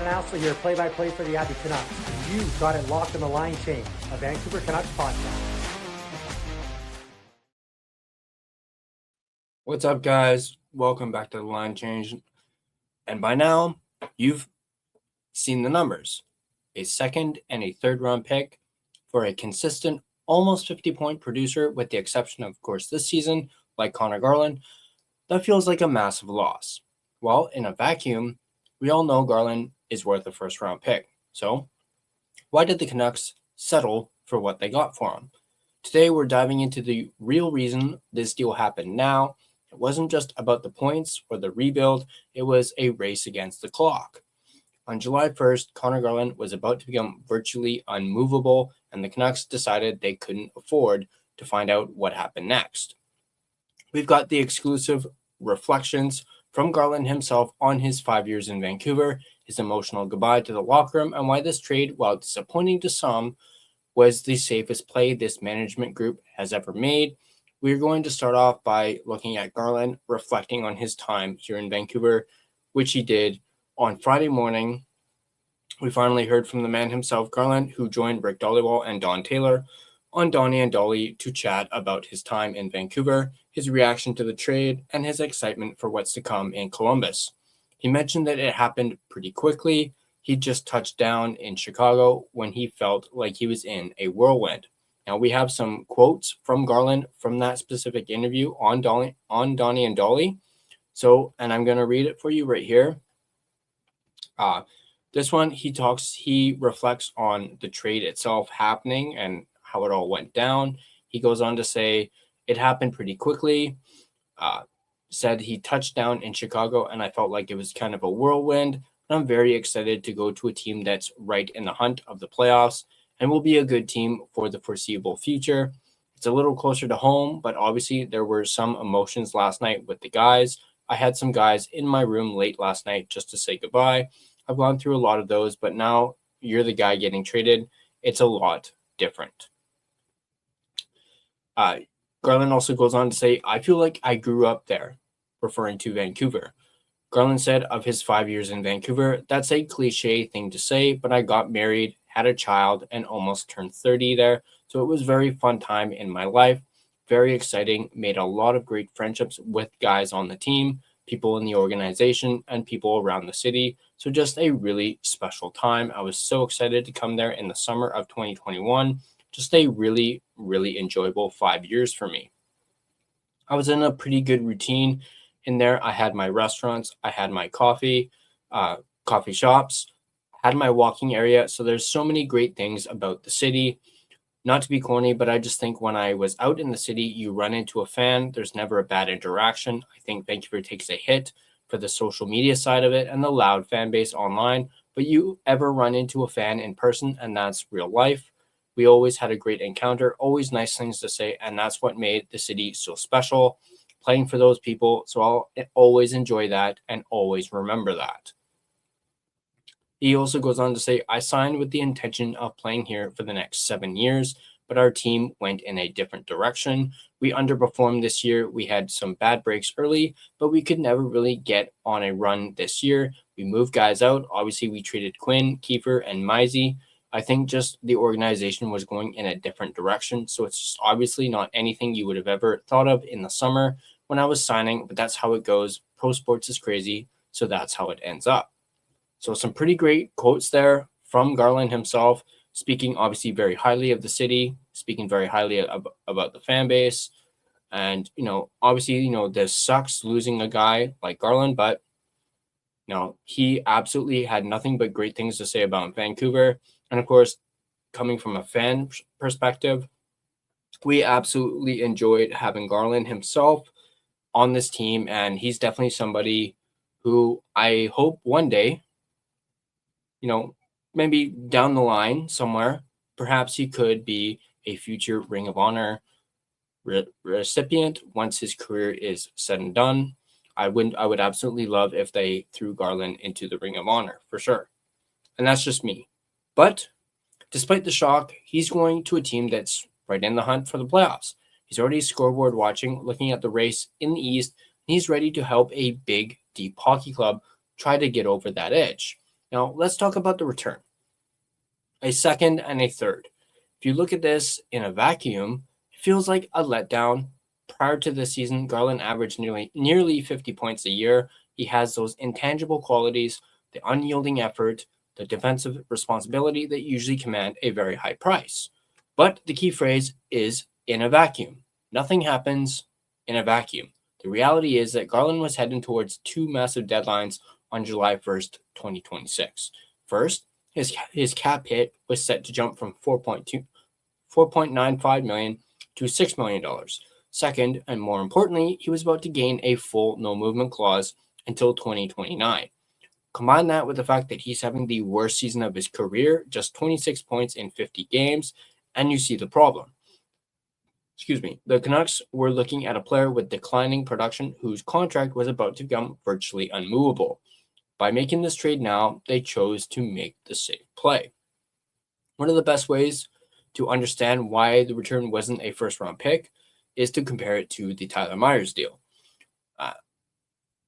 Announcer here, play-by-play for the Abby Canucks. You got it locked in the line change, a Vancouver Canucks podcast. What's up, guys? Welcome back to the line change. And by now, you've seen the numbers. A second and a third round pick for a consistent, almost 50-point producer, with the exception of course, this season, like Conor Garland. That feels like a massive loss. Well, in a vacuum, we all know Garland is worth a first-round pick. So, why did the Canucks settle for what they got for him? Today, we're diving into the real reason this deal happened now. It wasn't just about the points or the rebuild. It was a race against the clock. On July 1st, Conor Garland was about to become virtually unmovable, and the Canucks decided they couldn't afford to find out what happened next. We've got the exclusive reflections from Garland himself on his 5 years in Vancouver, his emotional goodbye to the locker room, and why this trade, while disappointing to some, was the safest play this management group has ever made. We're going to start off by looking at Garland reflecting on his time here in Vancouver, which he did on Friday morning. We finally heard from the man himself, Garland, who joined Rick Dollywall and Don Taylor on Donnie and Dolly to chat about his time in Vancouver, his reaction to the trade, and his excitement for what's to come in Columbus. He mentioned that it happened pretty quickly. He just touched down in Chicago when he felt like he was in a whirlwind. Now, we have some quotes from Garland from that specific interview on Donnie and Dolly. So, and I'm going to read it for you right here. This one, he reflects on the trade itself happening and how it all went down. He goes on to say, it happened pretty quickly. Said he touched down in Chicago and I felt like it was kind of a whirlwind. And I'm very excited to go to a team that's right in the hunt of the playoffs and will be a good team for the foreseeable future. It's a little closer to home, but obviously there were some emotions last night with the guys. I had some guys in my room late last night just to say goodbye. I've gone through a lot of those, but now you're the guy getting traded. It's a lot different. Garland also goes on to say, I feel like I grew up there, referring to Vancouver. Garland said of his 5 years in Vancouver, that's a cliche thing to say, but I got married, had a child, and almost turned 30 there. So it was a very fun time in my life. Very exciting. Made a lot of great friendships with guys on the team, people in the organization, and people around the city. So just a really special time. I was so excited to come there in the summer of 2021. Just a really, really enjoyable 5 years for me. I was in a pretty good routine in there. I had my restaurants, I had my coffee shops, had my walking area. So there's so many great things about the city. Not to be corny, but I just think when I was out in the city, you run into a fan. There's never a bad interaction. I think Vancouver takes a hit for the social media side of it and the loud fan base online. But you ever run into a fan in person, and that's real life. We always had a great encounter, always nice things to say, and that's what made the city so special, playing for those people. So I'll always enjoy that and always remember that. He also goes on to say, I signed with the intention of playing here for the next 7 years, but our team went in a different direction. We underperformed this year. We had some bad breaks early, but we could never really get on a run this year. We moved guys out. Obviously, we traded Quinn, Kiefer, and Mizey. I think just the organization was going in a different direction. So it's just obviously not anything you would have ever thought of in the summer when I was signing, but that's how it goes. Pro sports is crazy. So that's how it ends up. So some pretty great quotes there from Garland himself, speaking obviously very highly of the city, speaking very highly about the fan base. And, obviously, this sucks losing a guy like Garland, but, he absolutely had nothing but great things to say about Vancouver. And of course, coming from a fan perspective, we absolutely enjoyed having Garland himself on this team. And he's definitely somebody who I hope one day, maybe down the line somewhere, perhaps he could be a future Ring of Honor recipient once his career is said and done. I would absolutely love if they threw Garland into the Ring of Honor for sure. And that's just me. But despite the shock, he's going to a team that's right in the hunt for the playoffs. He's already scoreboard watching, looking at the race in the East. And he's ready to help a big, deep hockey club try to get over that edge. Now, let's talk about the return. A second and a third. If you look at this in a vacuum, it feels like a letdown. Prior to this season, Garland averaged nearly 50 points a year. He has those intangible qualities, the unyielding effort, the defensive responsibility that usually command a very high price. But the key phrase is in a vacuum. Nothing happens in a vacuum. The reality is that Garland was heading towards two massive deadlines on July 1st, 2026. First, his cap hit was set to jump from $4.95 million to $6 million. Second, and more importantly, he was about to gain a full no movement clause until 2029. Combine that with the fact that he's having the worst season of his career, just 26 points in 50 games, and you see the problem. The Canucks were looking at a player with declining production whose contract was about to become virtually unmovable. By making this trade now, they chose to make the safe play. One of the best ways to understand why the return wasn't a first-round pick is to compare it to the Tyler Myers deal.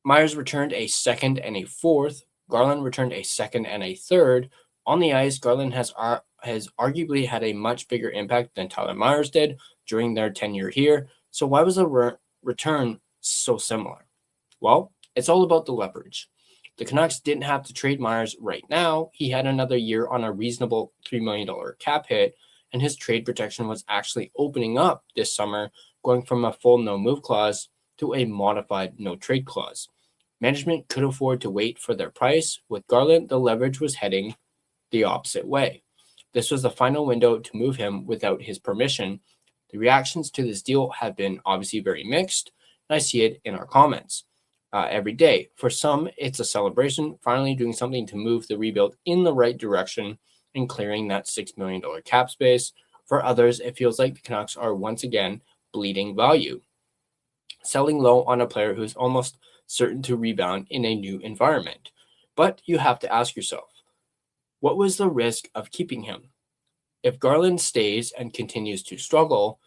Myers returned a second and a fourth. Garland returned a second and a third. On the ice, Garland has arguably had a much bigger impact than Tyler Myers did during their tenure here. So why was the return so similar? Well, it's all about the leverage. The Canucks didn't have to trade Myers right now. He had another year on a reasonable $3 million cap hit, and his trade protection was actually opening up this summer, going from a full no-move clause to a modified no-trade clause. Management could afford to wait for their price. With Garland, the leverage was heading the opposite way. This was the final window to move him without his permission. The reactions to this deal have been obviously very mixed, and I see it in our comments every day. For some, it's a celebration, finally doing something to move the rebuild in the right direction and clearing that $6 million cap space. For others, it feels like the Canucks are once again bleeding value, selling low on a player who's almost certain to rebound in a new environment. But you have to ask yourself, what was the risk of keeping him? If Garland stays and continues to struggle,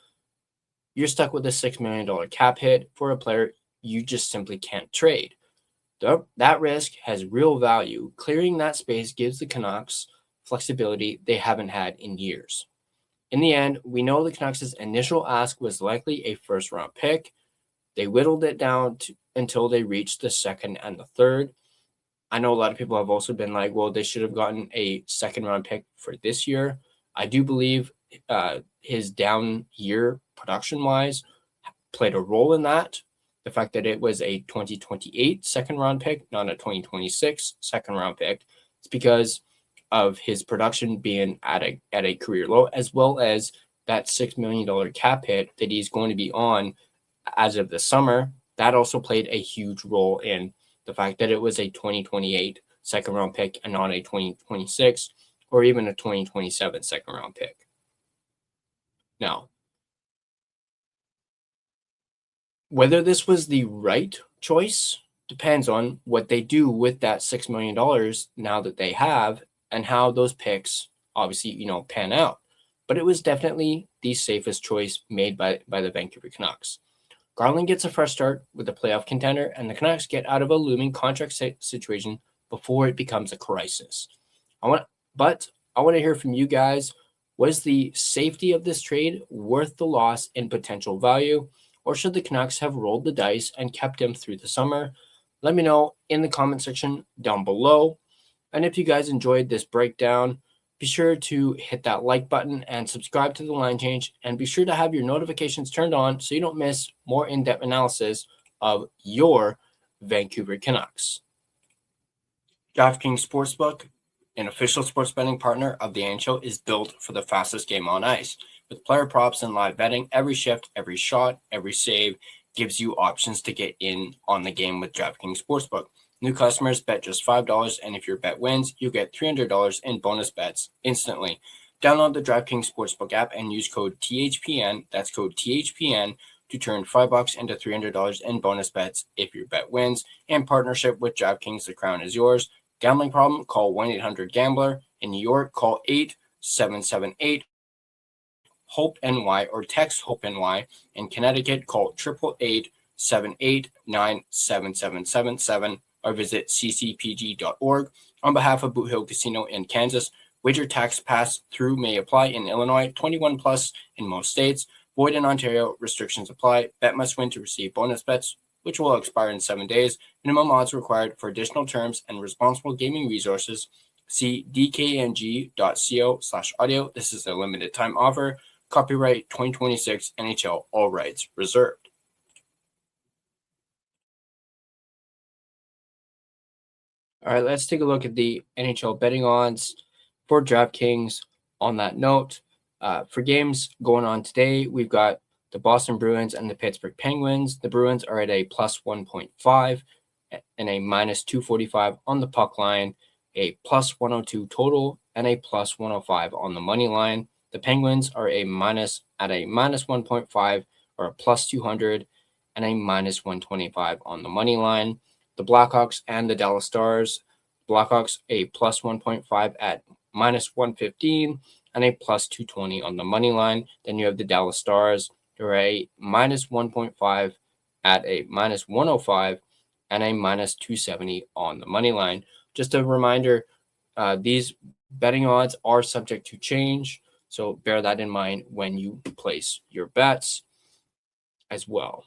you're stuck with a $6 million cap hit for a player you just simply can't trade. That risk has real value. Clearing that space gives the Canucks flexibility they haven't had in years. In the end, we know the Canucks' initial ask was likely a first-round pick. They whittled it down until they reached the second and the third. I know a lot of people have also been like, well, they should have gotten a second-round pick for this year. I do believe his down year production-wise played a role in that. The fact that it was a 2028 second-round pick, not a 2026 second-round pick, it's because of his production being at a career low, as well as that $6 million cap hit that he's going to be on as of the summer. That also played a huge role in the fact that it was a 2028 second-round pick and not a 2026 or even a 2027 second-round pick. Now, whether this was the right choice depends on what they do with that $6 million now that they have and how those picks obviously, pan out. But it was definitely the safest choice made by the Vancouver Canucks. Garland gets a fresh start with a playoff contender, and the Canucks get out of a looming contract situation before it becomes a crisis. I want to hear from you guys. Was the safety of this trade worth the loss in potential value, or should the Canucks have rolled the dice and kept him through the summer? Let me know in the comment section down below. And if you guys enjoyed this breakdown, be sure to hit that like button and subscribe to the Line Change, and be sure to have your notifications turned on so you don't miss more in-depth analysis of your Vancouver Canucks. DraftKings Sportsbook, an official sports betting partner of the NHL, is built for the fastest game on ice. With player props and live betting, every shift, every shot, every save gives you options to get in on the game with DraftKings Sportsbook. New customers bet just $5, and if your bet wins, you get $300 in bonus bets instantly. Download the DraftKings Sportsbook app and use code THPN, that's code THPN, to turn $5 into $300 in bonus bets if your bet wins. In partnership with DraftKings, the crown is yours. Gambling problem? Call 1-800-GAMBLER. In New York, call 877-8-HOPE-NY or text HOPE-NY. In Connecticut, call 888-789-7777 or visit ccpg.org. On behalf of Boot Hill Casino in Kansas, wager tax pass-through may apply in Illinois, 21 plus in most states, void in Ontario, restrictions apply, bet must win to receive bonus bets, which will expire in 7 days, minimum odds required. For additional terms and responsible gaming resources, see dkng.co/audio. This is a limited time offer, copyright 2026 NHL, all rights reserved. All right, let's take a look at the NHL betting odds for DraftKings. On that note, for games going on today, we've got the Boston Bruins and the Pittsburgh Penguins. The Bruins are at a plus 1.5 and a minus 245 on the puck line, a plus 102 total, and a plus 105 on the money line. The Penguins are at a minus 1.5 or a plus 200 and a minus 125 on the money line. The Blackhawks and the Dallas Stars. Blackhawks a plus 1.5 at minus 115 and a plus 220 on the money line. Then you have the Dallas Stars. They're a minus 1.5 at a minus 105 and a minus 270 on the money line. Just a reminder, these betting odds are subject to change, so bear that in mind when you place your bets as well.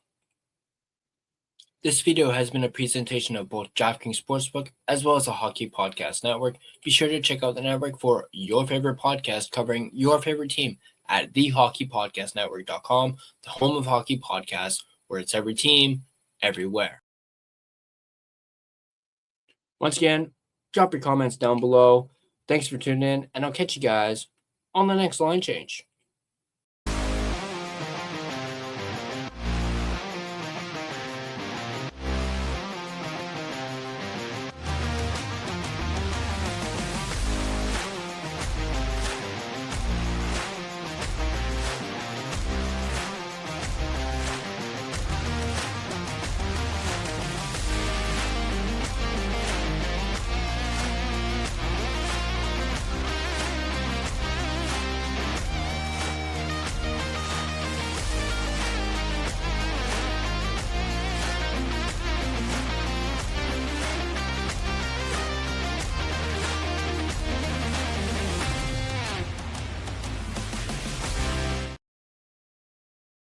This video has been a presentation of both DraftKings Sportsbook as well as the Hockey Podcast Network. Be sure to check out the network for your favorite podcast covering your favorite team at thehockeypodcastnetwork.com, the home of hockey podcasts, where it's every team, everywhere. Once again, drop your comments down below. Thanks for tuning in, and I'll catch you guys on the next line change.